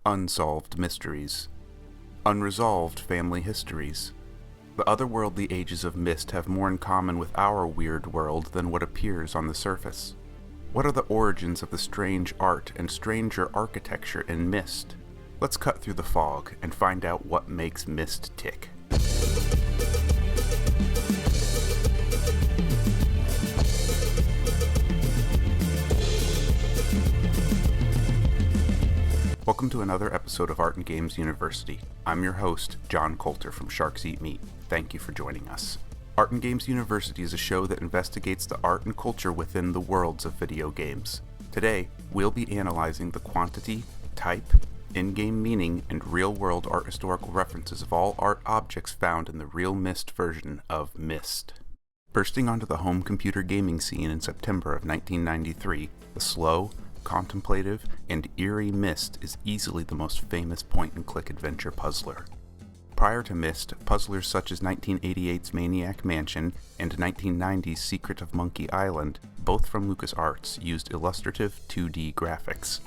Unsolved mysteries. Unresolved family histories. The otherworldly ages of Myst have more in common with our weird world than what appears on the surface. What are the origins of the strange art and stranger architecture in Myst? Let's cut through the fog and find out what makes Myst tick. Welcome to another episode of Art and Games University. I'm your host, John Coulter from Sharks Eat Meat. Thank you for joining us. Art and Games University is a show that investigates the art and culture within the worlds of video games. Today, we'll be analyzing the quantity, type, in-game meaning, and real-world art historical references of all art objects found in the real Myst version of Myst. Bursting onto the home computer gaming scene in September of 1993, the slow, contemplative, and eerie Myst is easily the most famous point-and-click adventure puzzler. Prior to Myst, puzzlers such as 1988's Maniac Mansion and 1990's Secret of Monkey Island, both from LucasArts, used illustrative 2D graphics.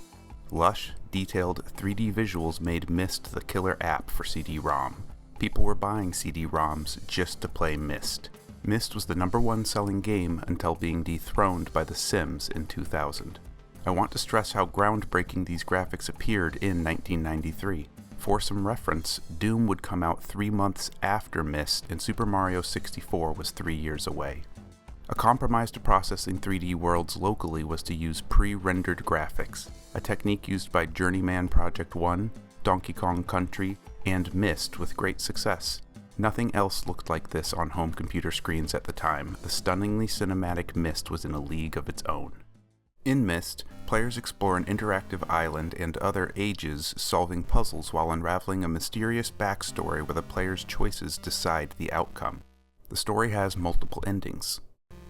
Lush, detailed 3D visuals made Myst the killer app for CD-ROM. People were buying CD-ROMs just to play Myst. Myst was the #1 selling game until being dethroned by The Sims in 2000. I want to stress how groundbreaking these graphics appeared in 1993. For some reference, Doom would come out 3 months after Myst, and Super Mario 64 was 3 years away. A compromise to processing 3D worlds locally was to use pre-rendered graphics, a technique used by Journeyman Project 1, Donkey Kong Country, and Myst with great success. Nothing else looked like this on home computer screens at the time. The stunningly cinematic Myst was in a league of its own. In Myst, players explore an interactive island and other ages, solving puzzles while unraveling a mysterious backstory where the player's choices decide the outcome. The story has multiple endings.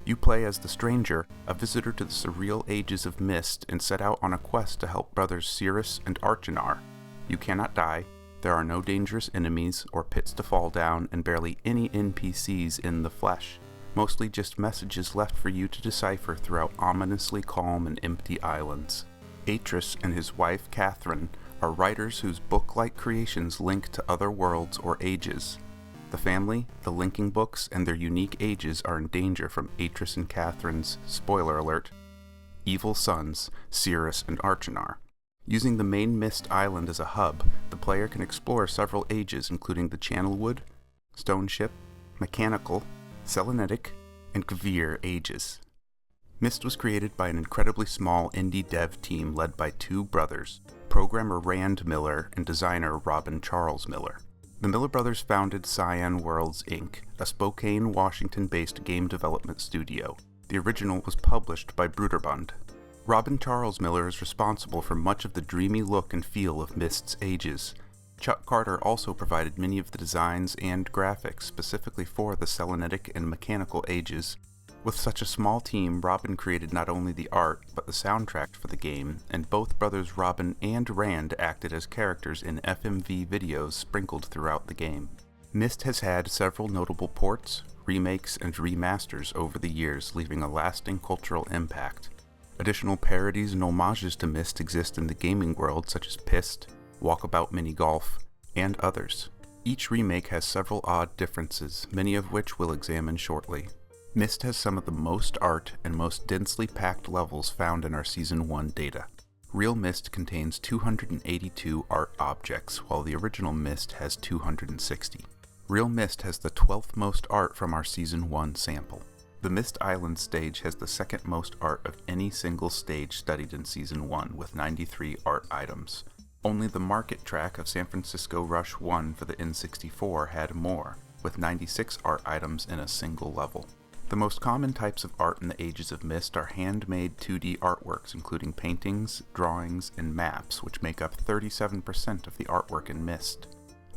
You play as the Stranger, a visitor to the Surreal ages of Myst, and set out on a quest to help brothers Cirrus and Archinar. You cannot die, there are no dangerous enemies or pits to fall down, and barely any NPCs in the flesh. Mostly just messages left for you to decipher throughout ominously calm and empty islands. Atris and his wife Catherine are writers whose book-like creations link to other worlds or ages. The family, the linking books, and their unique ages are in danger from Atris and Catherine's, spoiler alert, evil sons, Cirrus and Archinar. Using the main Myst Island as a hub, the player can explore several ages including the Channelwood, Stoneship, Mechanical, Selenitic, and Kvir ages. Myst was created by an incredibly small indie dev team led by 2 brothers, programmer Rand Miller and designer Robin Charles Miller. The Miller brothers founded Cyan Worlds Inc., a Spokane, Washington-based game development studio. The original was published by Bruderbund. Robin Charles Miller is responsible for much of the dreamy look and feel of Myst's ages. Chuck Carter also provided many of the designs and graphics specifically for the Selenitic and Mechanical ages. With such a small team, Robin created not only the art, but the soundtrack for the game, and both brothers Robin and Rand acted as characters in FMV videos sprinkled throughout the game. Myst has had several notable ports, remakes, and remasters over the years, leaving a lasting cultural impact. Additional parodies and homages to Myst exist in the gaming world, such as Pissed, Walkabout Mini Golf, and others. Each remake has several odd differences, many of which we'll examine shortly. Myst has some of the most art and most densely packed levels found in our Season 1 data. Real Myst contains 282 art objects, while the original Myst has 260. Real Myst has the 12th most art from our Season 1 sample. The Myst Island stage has the second most art of any single stage studied in Season 1, with 93 art items. Only the market track of San Francisco Rush 1 for the N64 had more, with 96 art items in a single level. The most common types of art in the ages of Myst are handmade 2D artworks, including paintings, drawings, and maps, which make up 37% of the artwork in Myst.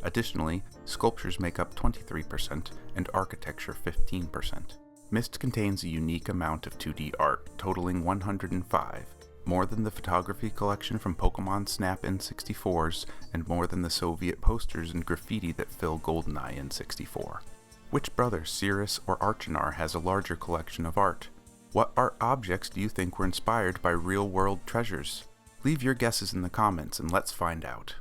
Additionally, sculptures make up 23% and architecture 15%. Myst contains a unique amount of 2D art, totaling 105. More than the photography collection from Pokemon Snap N64s, and more than the Soviet posters and graffiti that fill GoldenEye N64. Which brother, Cirrus or Archinar, has a larger collection of art? What art objects do you think were inspired by real-world treasures? Leave your guesses in the comments and let's find out.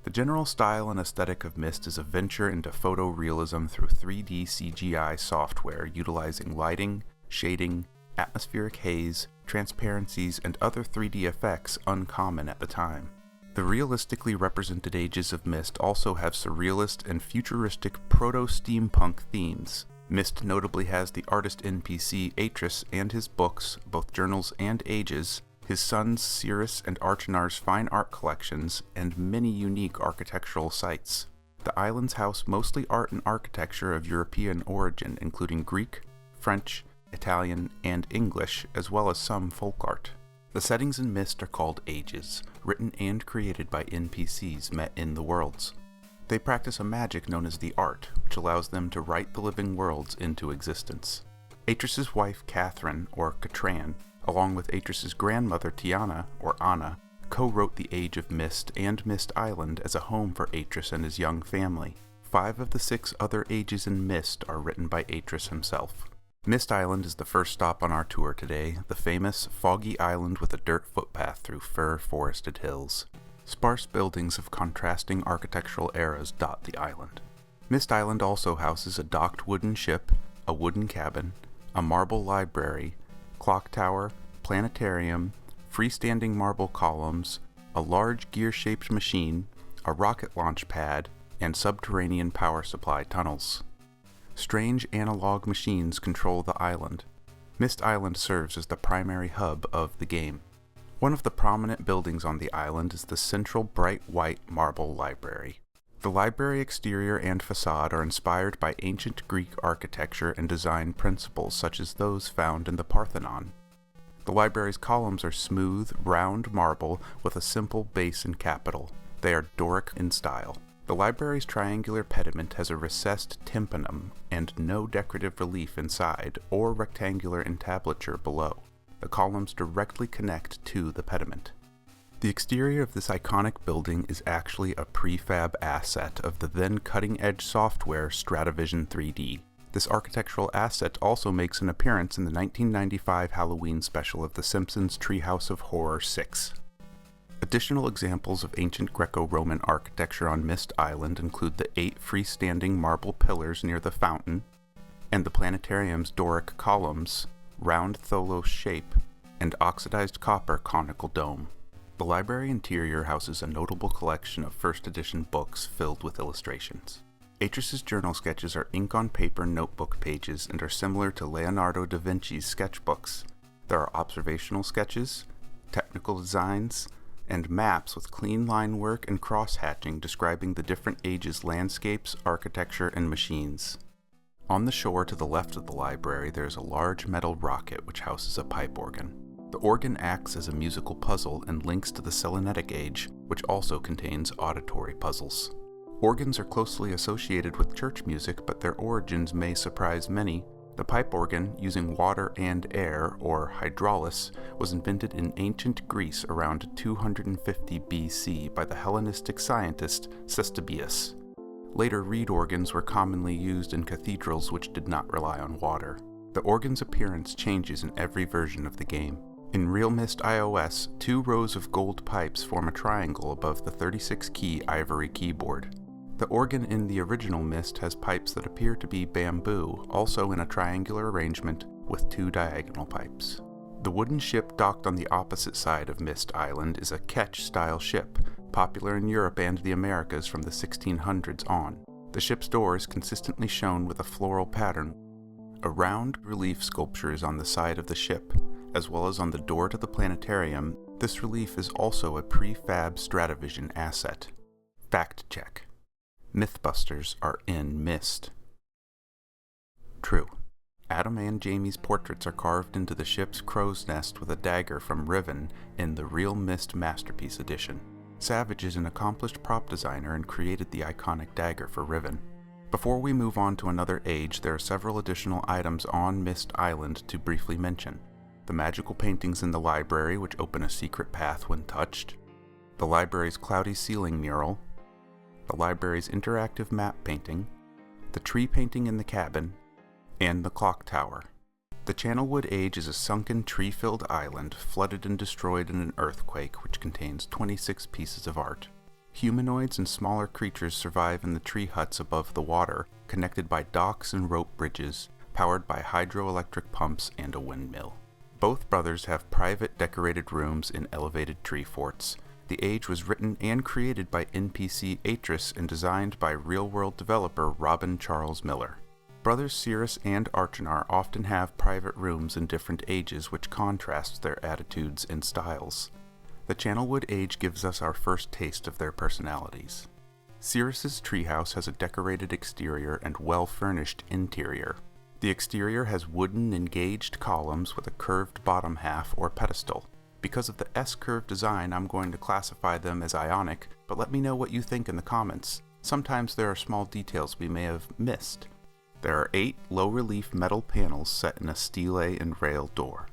The general style and aesthetic of Myst is a venture into photorealism through 3D CGI software utilizing lighting, shading, atmospheric haze, transparencies, and other 3D effects uncommon at the time. The realistically represented ages of Myst also have surrealist and futuristic proto-steampunk themes. Myst notably has the artist NPC Atris and his books, both journals and ages, his sons Cirrus and Archinar's fine art collections, and many unique architectural sites. The islands house mostly art and architecture of European origin, including Greek, French, Italian, and English, as well as some folk art. The settings in Myst are called ages, written and created by NPCs met in the worlds. They practice a magic known as the art, which allows them to write the living worlds into existence. Atris's wife Catherine, or Catran, along with Atris's grandmother Tiana, or Anna, co-wrote the Age of Myst and Myst Island as a home for Atris and his young family. 5 of the 6 other ages in Myst are written by Atris himself. Myst Island is the first stop on our tour today, the famous foggy island with a dirt footpath through fir-forested hills. Sparse buildings of contrasting architectural eras dot the island. Myst Island also houses a docked wooden ship, a wooden cabin, a marble library, clock tower, planetarium, freestanding marble columns, a large gear-shaped machine, a rocket launch pad, and subterranean power supply tunnels. Strange analog machines control the island. Myst Island serves as the primary hub of the game. One of the prominent buildings on the island is the central bright white marble library. The library exterior and facade are inspired by ancient Greek architecture and design principles such as those found in the Parthenon. The library's columns are smooth, round marble with a simple base and capital. They are Doric in style. The library's triangular pediment has a recessed tympanum and no decorative relief inside or rectangular entablature below. The columns directly connect to the pediment. The exterior of this iconic building is actually a prefab asset of the then cutting-edge software Stratavision 3D. This architectural asset also makes an appearance in the 1995 Halloween special of The Simpsons Treehouse of Horror 6. Additional examples of ancient Greco-Roman architecture on Myst Island include the 8 freestanding marble pillars near the fountain, and the planetarium's Doric columns, round tholos shape, and oxidized copper conical dome. The library interior houses a notable collection of first edition books filled with illustrations. Atris's journal sketches are ink-on-paper notebook pages and are similar to Leonardo da Vinci's sketchbooks. There are observational sketches, technical designs, and maps with clean line work and cross-hatching describing the different ages' landscapes, architecture, and machines. On the shore to the left of the library there is a large metal rocket which houses a pipe organ. The organ acts as a musical puzzle and links to the Selenitic Age, which also contains auditory puzzles. Organs are closely associated with church music, but their origins may surprise many. The pipe organ, using water and air, or hydraulis, was invented in ancient Greece around 250 BC by the Hellenistic scientist Cestibius. Later reed organs were commonly used in cathedrals which did not rely on water. The organ's appearance changes in every version of the game. In Real Myst iOS, 2 rows of gold pipes form a triangle above the 36-key ivory keyboard. The organ in the original Myst has pipes that appear to be bamboo, also in a triangular arrangement with 2 diagonal pipes. The wooden ship docked on the opposite side of Myst Island is a ketch-style ship, popular in Europe and the Americas from the 1600s on. The ship's door is consistently shown with a floral pattern. A round relief sculpture is on the side of the ship, as well as on the door to the planetarium. This relief is also a prefab Stratavision asset. Fact check. Mythbusters are in Myst. True. Adam and Jamie's portraits are carved into the ship's crow's nest with a dagger from Riven in the Real Myst Masterpiece Edition. Savage is an accomplished prop designer and created the iconic dagger for Riven. Before we move on to another age, there are several additional items on Myst Island to briefly mention. The magical paintings in the library, which open a secret path when touched, the library's cloudy ceiling mural, the library's interactive map painting, the tree painting in the cabin, and the clock tower. The Channelwood Age is a sunken, tree-filled island flooded and destroyed in an earthquake which contains 26 pieces of art. Humanoids and smaller creatures survive in the tree huts above the water, connected by docks and rope bridges, powered by hydroelectric pumps and a windmill. Both brothers have private decorated rooms in elevated tree forts. The Age was written and created by NPC Atris and designed by real-world developer Robin Charles Miller. Brothers Cirrus and Archinar often have private rooms in different ages which contrast their attitudes and styles. The Channelwood Age gives us our first taste of their personalities. Cirrus's treehouse has a decorated exterior and well-furnished interior. The exterior has wooden engaged columns with a curved bottom half or pedestal. Because of the S-curve design, I'm going to classify them as ionic, but let me know what you think in the comments. Sometimes there are small details we may have missed. There are 8 low-relief metal panels set in a stele and rail door.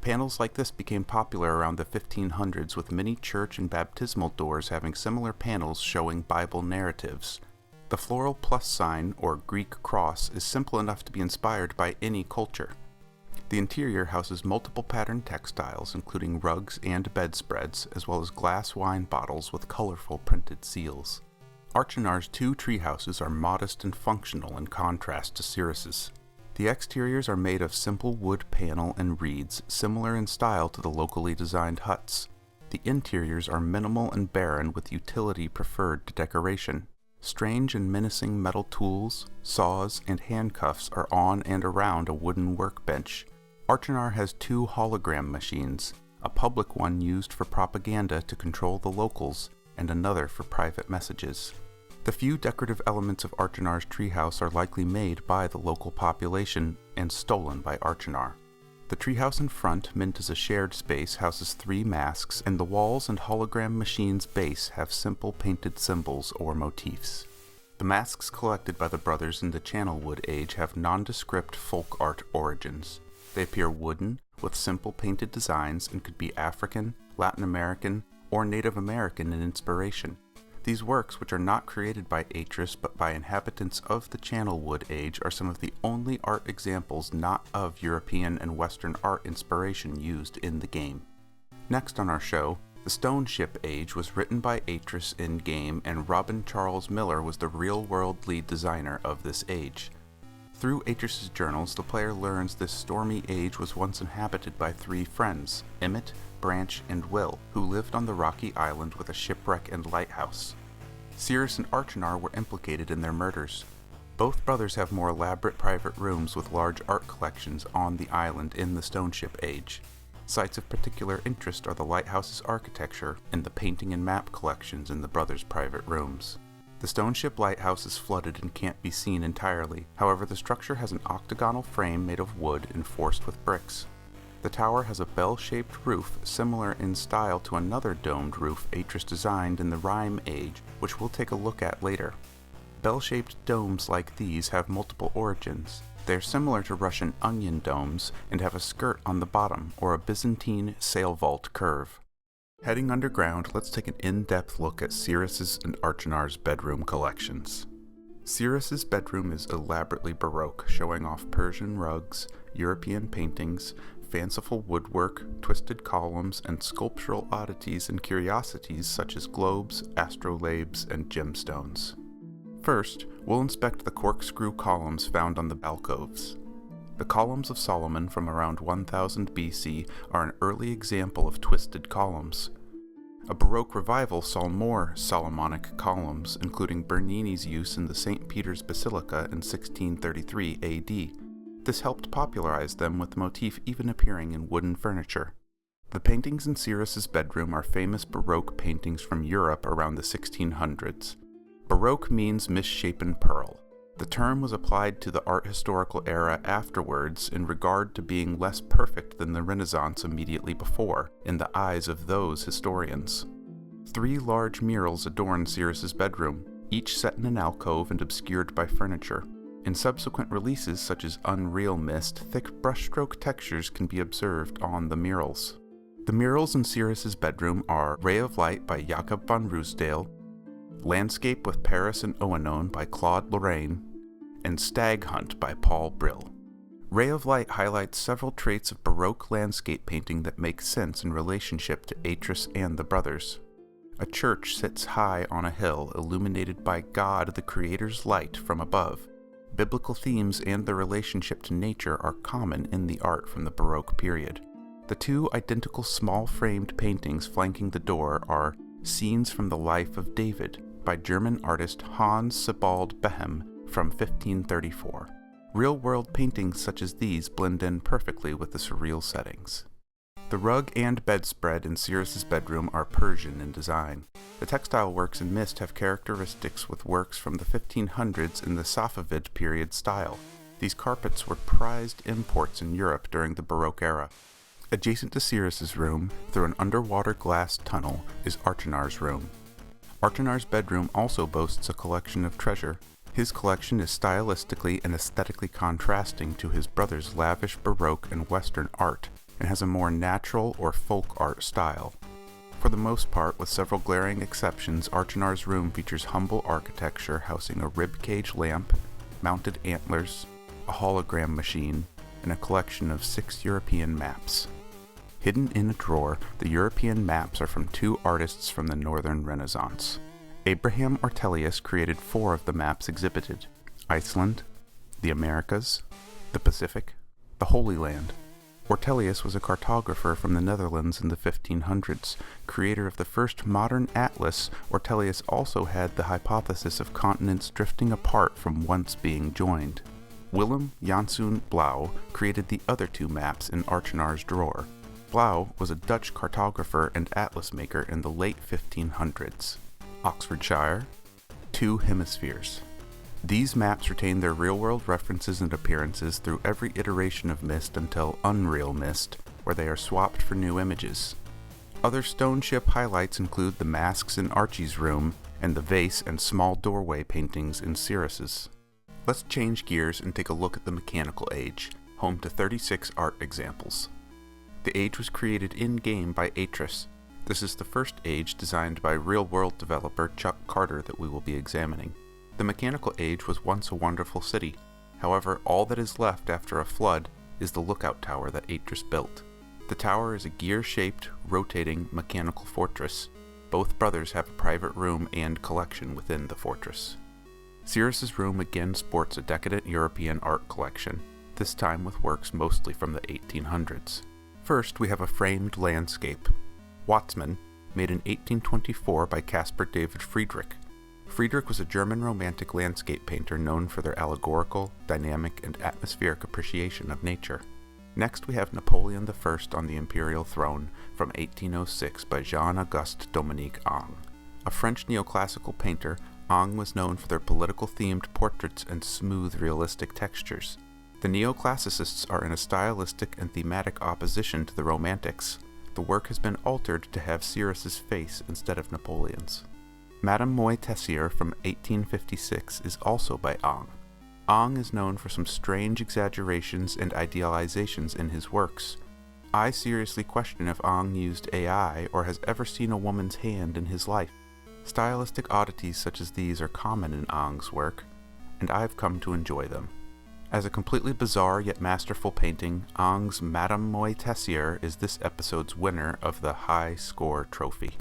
Panels like this became popular around the 1500s, with many church and baptismal doors having similar panels showing Bible narratives. The floral plus sign, or Greek cross, is simple enough to be inspired by any culture. The interior houses multiple patterned textiles, including rugs and bedspreads, as well as glass wine bottles with colorful printed seals. Archinar's 2 treehouses are modest and functional in contrast to Cirrus's. The exteriors are made of simple wood panel and reeds, similar in style to the locally designed huts. The interiors are minimal and barren, with utility preferred to decoration. Strange and menacing metal tools, saws, and handcuffs are on and around a wooden workbench. Archinar has 2 hologram machines, a public one used for propaganda to control the locals, and another for private messages. The few decorative elements of Archinar's treehouse are likely made by the local population and stolen by Archinar. The treehouse in front, meant as a shared space, houses 3 masks, and the walls and hologram machine's base have simple painted symbols or motifs. The masks collected by the brothers in the Channelwood Age have nondescript folk art origins. They appear wooden, with simple painted designs, and could be African, Latin American, or Native American in inspiration. These works, which are not created by Atris but by inhabitants of the Channelwood Age, are some of the only art examples not of European and Western art inspiration used in the game. Next on our show, the Stoneship Age was written by Atris in-game, and Robin Charles Miller was the real-world lead designer of this age. Through Atris's journals, the player learns this stormy age was once inhabited by 3 friends, Emmett, Branch, and Will, who lived on the rocky island with a shipwreck and lighthouse. Cirrus and Archinar were implicated in their murders. Both brothers have more elaborate private rooms with large art collections on the island in the Stoneship Age. Sites of particular interest are the lighthouse's architecture and the painting and map collections in the brothers' private rooms. The Stoneship lighthouse is flooded and can't be seen entirely. However, the structure has an octagonal frame made of wood enforced with bricks. The tower has a bell-shaped roof similar in style to another domed roof Atris designed in the Rime Age, which we'll take a look at later. Bell-shaped domes like these have multiple origins. They are similar to Russian onion domes and have a skirt on the bottom, or a Byzantine sail vault curve. Heading underground, let's take an in-depth look at Cirrus's and Archinar's bedroom collections. Cirrus's bedroom is elaborately Baroque, showing off Persian rugs, European paintings, fanciful woodwork, twisted columns, and sculptural oddities and curiosities such as globes, astrolabes, and gemstones. First, we'll inspect the corkscrew columns found on the alcoves. The columns of Solomon from around 1000 BC are an early example of twisted columns. A Baroque revival saw more Solomonic columns, including Bernini's use in the St. Peter's Basilica in 1633 AD. This helped popularize them, with the motif even appearing in wooden furniture. The paintings in Cirrus's bedroom are famous Baroque paintings from Europe around the 1600s. Baroque means misshapen pearl. The term was applied to the art historical era afterwards in regard to being less perfect than the Renaissance immediately before, in the eyes of those historians. 3 large murals adorn Cirrus's bedroom, each set in an alcove and obscured by furniture. In subsequent releases such as Unreal Myst, thick brushstroke textures can be observed on the murals. The murals in Cirrus's bedroom are Ray of Light by Jacob van Ruysdael, Landscape with Paris and Oenon by Claude Lorraine, and Stag Hunt by Paul Brill. Ray of Light highlights several traits of Baroque landscape painting that make sense in relationship to Atris and the brothers. A church sits high on a hill, illuminated by God, the Creator's light, from above. Biblical themes and their relationship to nature are common in the art from the Baroque period. The two identical small-framed paintings flanking the door are Scenes from the Life of David by German artist Hans Sebald Behem from 1534. Real-world paintings such as these blend in perfectly with the surreal settings. The rug and bedspread in Cyrus's bedroom are Persian in design. The textile works in Myst have characteristics with works from the 1500s in the Safavid period style. These carpets were prized imports in Europe during the Baroque era. Adjacent to Cyrus's room, through an underwater glass tunnel, is Archinar's room. Archinar's bedroom also boasts a collection of treasure. His collection is stylistically and aesthetically contrasting to his brother's lavish Baroque and Western art, and has a more natural or folk art style. For the most part, with several glaring exceptions, Archinar's room features humble architecture housing a ribcage lamp, mounted antlers, a hologram machine, and a collection of 6 European maps. Hidden in a drawer, the European maps are from 2 artists from the Northern Renaissance. Abraham Ortelius created 4 of the maps exhibited: Iceland, the Americas, the Pacific, the Holy Land. Ortelius was a cartographer from the Netherlands in the 1500s. Creator of the first modern atlas, Ortelius also had the hypothesis of continents drifting apart from once being joined. Willem Janszoon Blauw created the other 2 maps in Archinar's drawer. Blauw was a Dutch cartographer and atlas maker in the late 1500s. Oxfordshire, 2 hemispheres. These maps retain their real-world references and appearances through every iteration of Myst until Unreal Myst, where they are swapped for new images. Other Stoneship highlights include the masks in Archie's room and the vase and small doorway paintings in Cyrus's. Let's change gears and take a look at the Mechanical Age, home to 36 art examples. The age was created in-game by Atris. This is the first age designed by real-world developer Chuck Carter that we will be examining. The Mechanical Age was once a wonderful city. However, all that is left after a flood is the lookout tower that Atris built. The tower is a gear-shaped, rotating mechanical fortress. Both brothers have a private room and collection within the fortress. Cyrus's room again sports a decadent European art collection, this time with works mostly from the 1800s. First, we have a framed landscape. Watzmann, made in 1824 by Caspar David Friedrich. Friedrich was a German Romantic landscape painter known for their allegorical, dynamic, and atmospheric appreciation of nature. Next, we have Napoleon I on the imperial throne from 1806 by Jean-Auguste Dominique Ang. A French neoclassical painter, Ang was known for their political-themed portraits and smooth, realistic textures. The neoclassicists are in a stylistic and thematic opposition to the Romantics. The work has been altered to have Cyrus's face instead of Napoleon's. Madame Moy Tessier from 1856 is also by Ang. Ang is known for some strange exaggerations and idealizations in his works. I seriously question if Ang used AI or has ever seen a woman's hand in his life. Stylistic oddities such as these are common in Ang's work, and I've come to enjoy them. As a completely bizarre yet masterful painting, Ang's Madame Moy Tessier is this episode's winner of the High Score Trophy.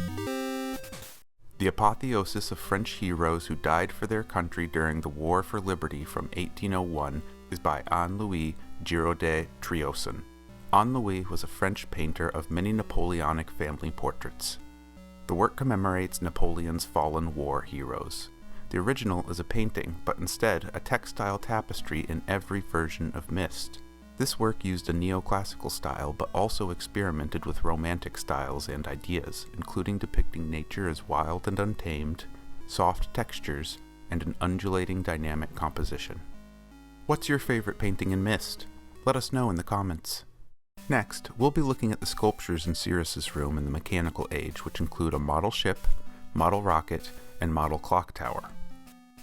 The apotheosis of French heroes who died for their country during the War for Liberty from 1801 is by Anne-Louis Giraudet Triosson. Anne-Louis was a French painter of many Napoleonic family portraits. The work commemorates Napoleon's fallen war heroes. The original is a painting, but instead a textile tapestry in every version of Myst. This work used a neoclassical style, but also experimented with romantic styles and ideas, including depicting nature as wild and untamed, soft textures, and an undulating dynamic composition. What's your favorite painting in Myst? Let us know in the comments. Next, we'll be looking at the sculptures in Cyrus's room in the Mechanical Age, which include a model ship, model rocket, and model clock tower.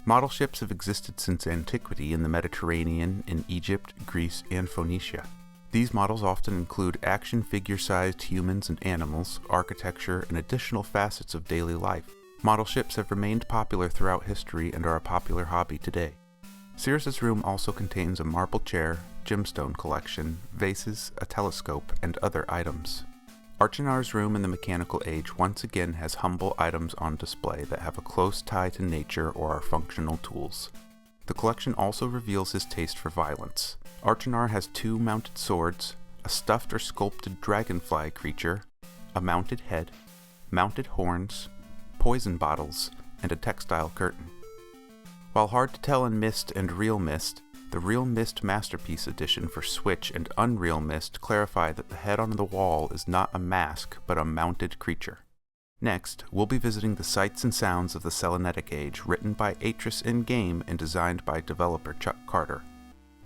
Model ships have existed since antiquity in the Mediterranean, in Egypt, Greece, and Phoenicia. These models often include action figure-sized humans and animals, architecture, and additional facets of daily life. Model ships have remained popular throughout history and are a popular hobby today. Sears' room also contains a marble chair, gemstone collection, vases, a telescope, and other items. Archinar's room in the Mechanical Age once again has humble items on display that have a close tie to nature or are functional tools. The collection also reveals his taste for violence. Archinar has 2 mounted swords, a stuffed or sculpted dragonfly creature, a mounted head, mounted horns, poison bottles, and a textile curtain. While hard to tell in Myst and Real Myst, the Real Myst Masterpiece Edition for Switch and Unreal Myst clarify that the head on the wall is not a mask, but a mounted creature. Next, we'll be visiting the sights and sounds of the Selenitic Age, written by Atris in-game and designed by developer Chuck Carter.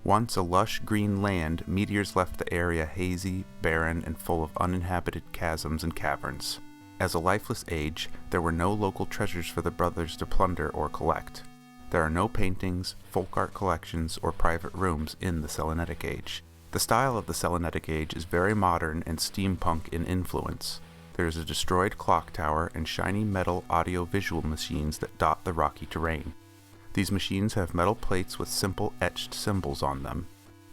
Once a lush green land, meteors left the area hazy, barren, and full of uninhabited chasms and caverns. As a lifeless age, there were no local treasures for the brothers to plunder or collect. There are no paintings, folk art collections, or private rooms in the Selenitic Age. The style of the Selenitic Age is very modern and steampunk in influence. There is a destroyed clock tower and shiny metal audio-visual machines that dot the rocky terrain. These machines have metal plates with simple etched symbols on them.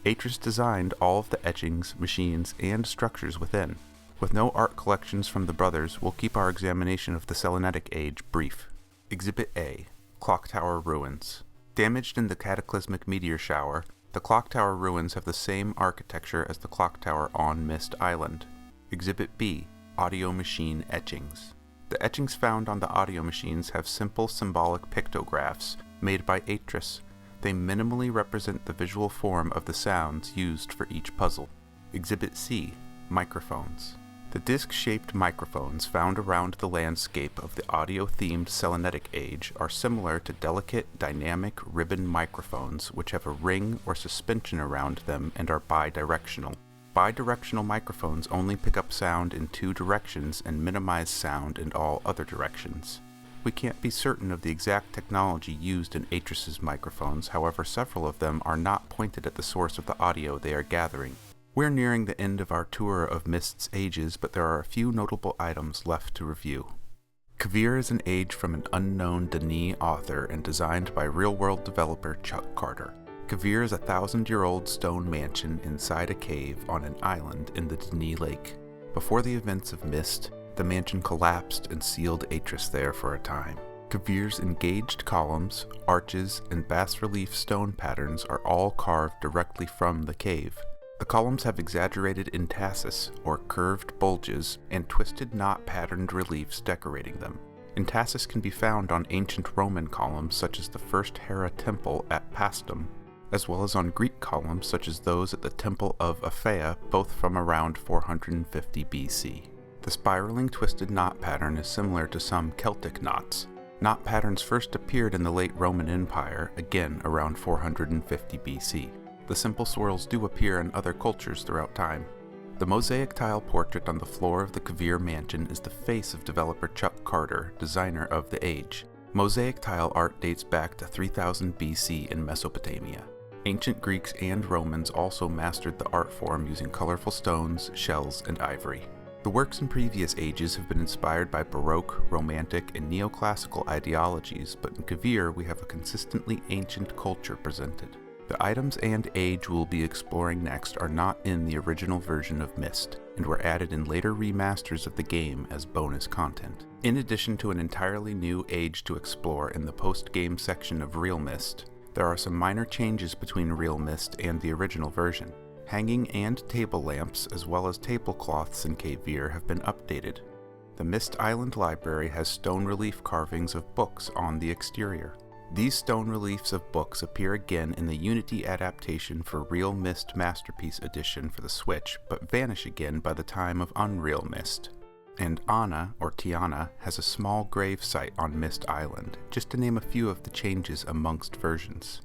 Atris designed all of the etchings, machines, and structures within. With no art collections from the brothers, we'll keep our examination of the Selenitic Age brief. Exhibit A. Clock Tower Ruins. Damaged in the cataclysmic meteor shower, the clock tower ruins have the same architecture as the clock tower on Myst Island. Exhibit B. Audio Machine Etchings. The etchings found on the audio machines have simple symbolic pictographs made by Atris. They minimally represent the visual form of the sounds used for each puzzle. Exhibit C. Microphones. The disc-shaped microphones found around the landscape of the audio-themed Selenitic Age are similar to delicate, dynamic ribbon microphones which have a ring or suspension around them and are bidirectional. Bidirectional microphones only pick up sound in 2 directions and minimize sound in all other directions. We can't be certain of the exact technology used in Atris's microphones, however several of them are not pointed at the source of the audio they are gathering. We're nearing the end of our tour of Myst's ages, but there are a few notable items left to review. Kavir is an age from an unknown Denis author and designed by real-world developer Chuck Carter. Kavir is a 1,000-year-old stone mansion inside a cave on an island in the Denis Lake. Before the events of Myst, the mansion collapsed and sealed Atris there for a time. Kavir's engaged columns, arches, and bas-relief stone patterns are all carved directly from the cave. The columns have exaggerated intasis, or curved bulges, and twisted knot-patterned reliefs decorating them. Intasis can be found on ancient Roman columns such as the first Hera temple at Paestum, as well as on Greek columns such as those at the Temple of Aphaea, both from around 450 BC. The spiraling twisted knot pattern is similar to some Celtic knots. Knot patterns first appeared in the late Roman Empire, again around 450 BC. The simple swirls do appear in other cultures throughout time. The mosaic tile portrait on the floor of the Kavir mansion is the face of developer Chuck Carter, designer of the age. Mosaic tile art dates back to 3000 BC in Mesopotamia. Ancient Greeks and Romans also mastered the art form using colorful stones, shells, and ivory. The works in previous ages have been inspired by Baroque, Romantic, and Neoclassical ideologies, but in Kavir we have a consistently ancient culture presented. The items and age we'll be exploring next are not in the original version of Myst, and were added in later remasters of the game as bonus content. In addition to an entirely new age to explore in the post-game section of Real Myst, there are some minor changes between Real Myst and the original version. Hanging and table lamps, as well as tablecloths in Kavir, have been updated. The Myst Island library has stone relief carvings of books on the exterior. These stone reliefs of books appear again in the Unity adaptation for Real Myst Masterpiece Edition for the Switch, but vanish again by the time of Unreal Myst. And Anna, or Tiana, has a small grave site on Myst Island, just to name a few of the changes amongst versions.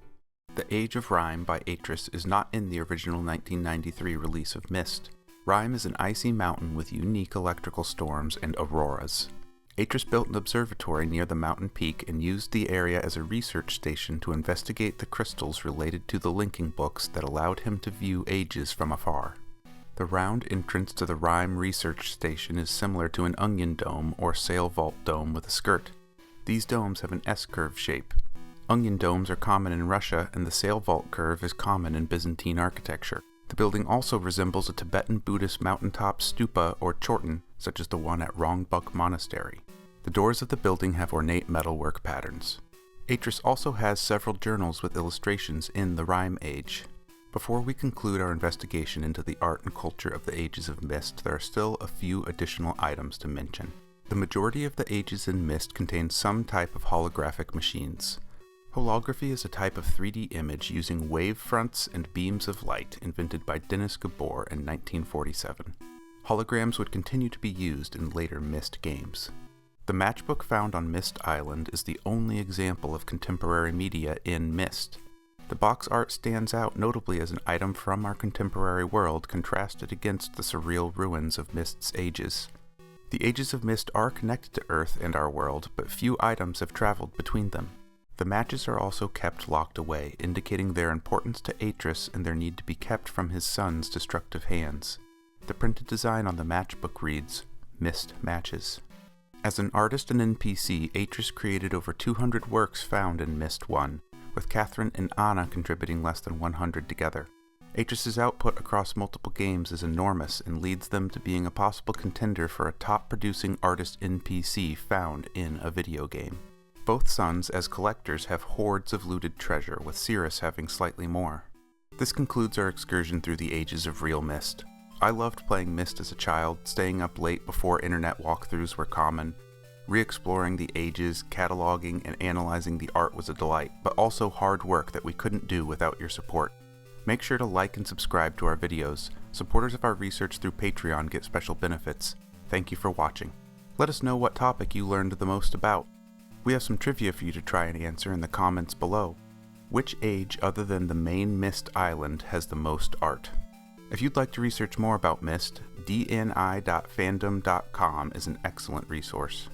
The Age of Rime by Atris is not in the original 1993 release of Myst. Rime is an icy mountain with unique electrical storms and auroras. Atris built an observatory near the mountain peak and used the area as a research station to investigate the crystals related to the linking books that allowed him to view ages from afar. The round entrance to the Rime research station is similar to an onion dome or sail vault dome with a skirt. These domes have an S-curve shape. Onion domes are common in Russia, and the sail vault curve is common in Byzantine architecture. The building also resembles a Tibetan Buddhist mountaintop stupa or chorten, such as the one at Rongbuk Monastery. The doors of the building have ornate metalwork patterns. Atris also has several journals with illustrations in the Rime Age. Before we conclude our investigation into the art and culture of the Ages of Myst, there are still a few additional items to mention. The majority of the Ages in Myst contain some type of holographic machines. Holography is a type of 3D image using wave fronts and beams of light invented by Denis Gabor in 1947. Holograms would continue to be used in later Myst games. The matchbook found on Myst Island is the only example of contemporary media in Myst. The box art stands out notably as an item from our contemporary world contrasted against the surreal ruins of Myst's ages. The Ages of Myst are connected to Earth and our world, but few items have traveled between them. The matches are also kept locked away, indicating their importance to Atris and their need to be kept from his son's destructive hands. The printed design on the matchbook reads, Myst Matches. As an artist and NPC, Atris created over 200 works found in Myst 1, with Catherine and Anna contributing less than 100 together. Atris's output across multiple games is enormous and leads them to being a possible contender for a top-producing artist NPC found in a video game. Both sons, as collectors, have hordes of looted treasure, with Cirrus having slightly more. This concludes our excursion through the ages of real Myst. I loved playing Myst as a child, staying up late before internet walkthroughs were common. Re-exploring the ages, cataloging, and analyzing the art was a delight, but also hard work that we couldn't do without your support. Make sure to like and subscribe to our videos. Supporters of our research through Patreon get special benefits. Thank you for watching. Let us know what topic you learned the most about. We have some trivia for you to try and answer in the comments below. Which age other than the main Myst Island has the most art? If you'd like to research more about Myst, dni.fandom.com is an excellent resource.